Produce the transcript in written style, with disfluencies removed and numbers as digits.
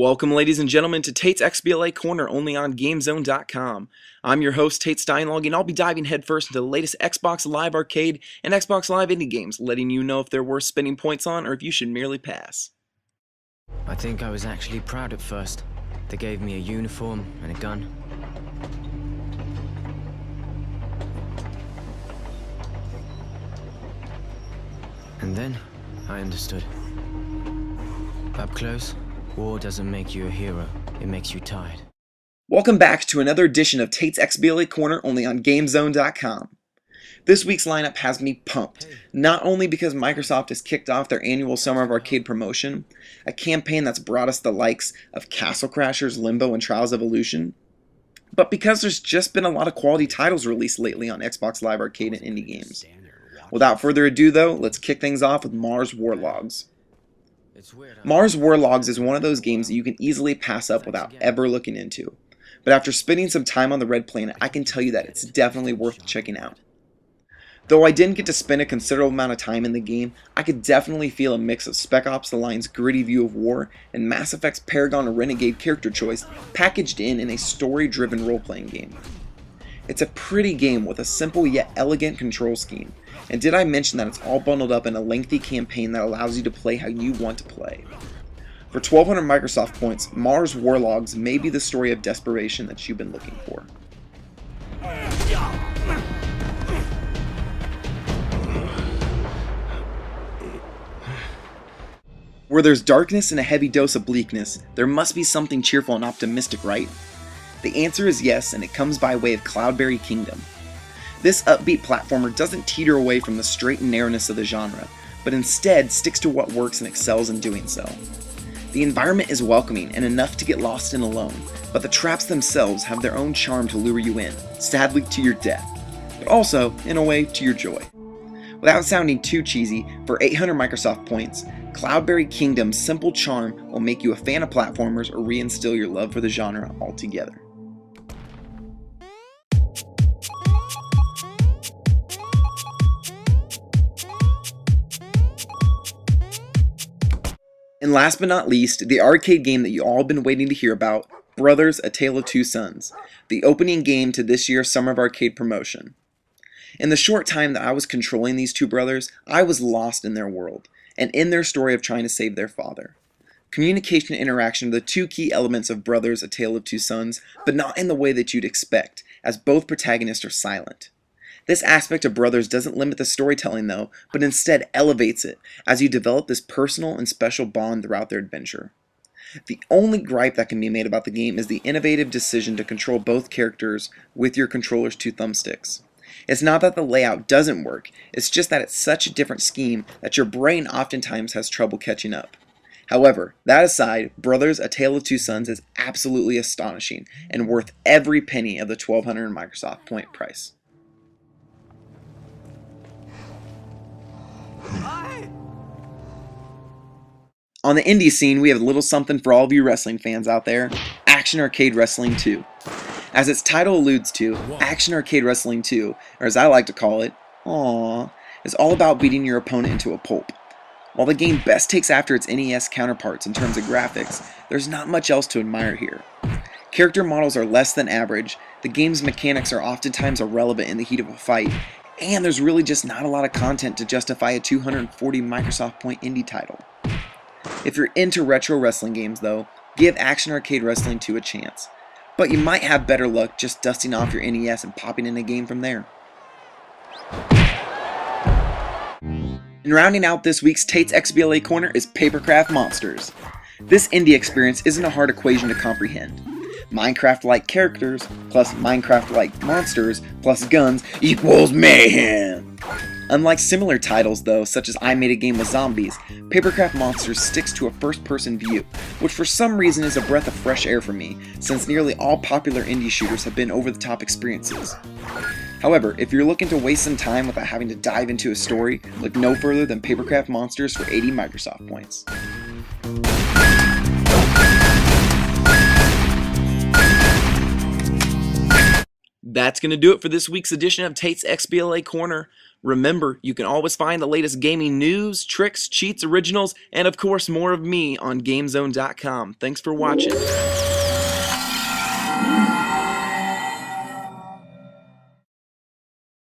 Welcome, ladies and gentlemen, to Tate's XBLA Corner, only on GameZone.com. I'm your host, Tate Steinlog, and I'll be diving headfirst into the latest Xbox Live Arcade and Xbox Live indie games, letting you know if they're worth spending points on or if you should merely pass. I think I was actually proud at first. They gave me a uniform and a gun. And then, I understood. Up close, war doesn't make you a hero, it makes you tired. Welcome back to another edition of Tate's XBLA Corner, only on GameZone.com. This week's lineup has me pumped, not only because Microsoft has kicked off their annual Summer of Arcade promotion, a campaign that's brought us the likes of Castle Crashers, Limbo, and Trials Evolution, but because there's just been a lot of quality titles released lately on Xbox Live Arcade and indie games. Without further ado though, let's kick things off with Mars War Logs. Mars War Logs is one of those games that you can easily pass up without ever looking into, but after spending some time on the Red Planet, I can tell you that it's definitely worth checking out. Though I didn't get to spend a considerable amount of time in the game, I could definitely feel a mix of Spec Ops: The Line's gritty view of war and Mass Effect's Paragon or Renegade character choice packaged in a story-driven role-playing game. It's a pretty game with a simple yet elegant control scheme, and did I mention that it's all bundled up in a lengthy campaign that allows you to play how you want to play. For 1,200 Microsoft points, Mars War Logs may be the story of desperation that you've been looking for. Where there's darkness and a heavy dose of bleakness, there must be something cheerful and optimistic, right? The answer is yes, and it comes by way of Cloudberry Kingdom. This upbeat platformer doesn't teeter away from the straight and narrowness of the genre, but instead sticks to what works and excels in doing so. The environment is welcoming and enough to get lost in alone, but the traps themselves have their own charm to lure you in, sadly to your death, but also, in a way, to your joy. Without sounding too cheesy, for 800 Microsoft points, Cloudberry Kingdom's simple charm will make you a fan of platformers or reinstill your love for the genre altogether. And last but not least, the arcade game that you all have been waiting to hear about, Brothers: A Tale of Two Sons, the opening game to this year's Summer of Arcade promotion. In the short time that I was controlling these two brothers, I was lost in their world, and in their story of trying to save their father. Communication and interaction are the two key elements of Brothers: A Tale of Two Sons, but not in the way that you'd expect, as both protagonists are silent. This aspect of Brothers doesn't limit the storytelling though, but instead elevates it, as you develop this personal and special bond throughout their adventure. The only gripe that can be made about the game is the innovative decision to control both characters with your controller's two thumbsticks. It's not that the layout doesn't work, it's just that it's such a different scheme that your brain oftentimes has trouble catching up. However, that aside, Brothers: A Tale of Two Sons is absolutely astonishing and worth every penny of the 1,200 Microsoft point price. On the indie scene, we have a little something for all of you wrestling fans out there, Action Arcade Wrestling 2. As its title alludes to, Action Arcade Wrestling 2, or as I like to call it, is all about beating your opponent into a pulp. While the game best takes after its NES counterparts in terms of graphics, there's not much else to admire here. Character models are less than average, the game's mechanics are oftentimes irrelevant in the heat of a fight, and there's really just not a lot of content to justify a 240 Microsoft point indie title. If you're into retro wrestling games though, give Action Arcade Wrestling 2 a chance. But you might have better luck just dusting off your NES and popping in a game from there. And rounding out this week's Tate's XBLA Corner is Papercraft Monsters. This indie experience isn't a hard equation to comprehend. Minecraft-like characters plus Minecraft-like monsters plus guns equals mayhem! Unlike similar titles though, such as I Made a Game with Zombies, Papercraft Monsters sticks to a first-person view, which for some reason is a breath of fresh air for me, since nearly all popular indie shooters have been over-the-top experiences. However, if you're looking to waste some time without having to dive into a story, look no further than Papercraft Monsters for 80 Microsoft points. That's going to do it for this week's edition of Tate's XBLA Corner. Remember, you can always find the latest gaming news, tricks, cheats, originals, and of course more of me on GameZone.com. Thanks for watching.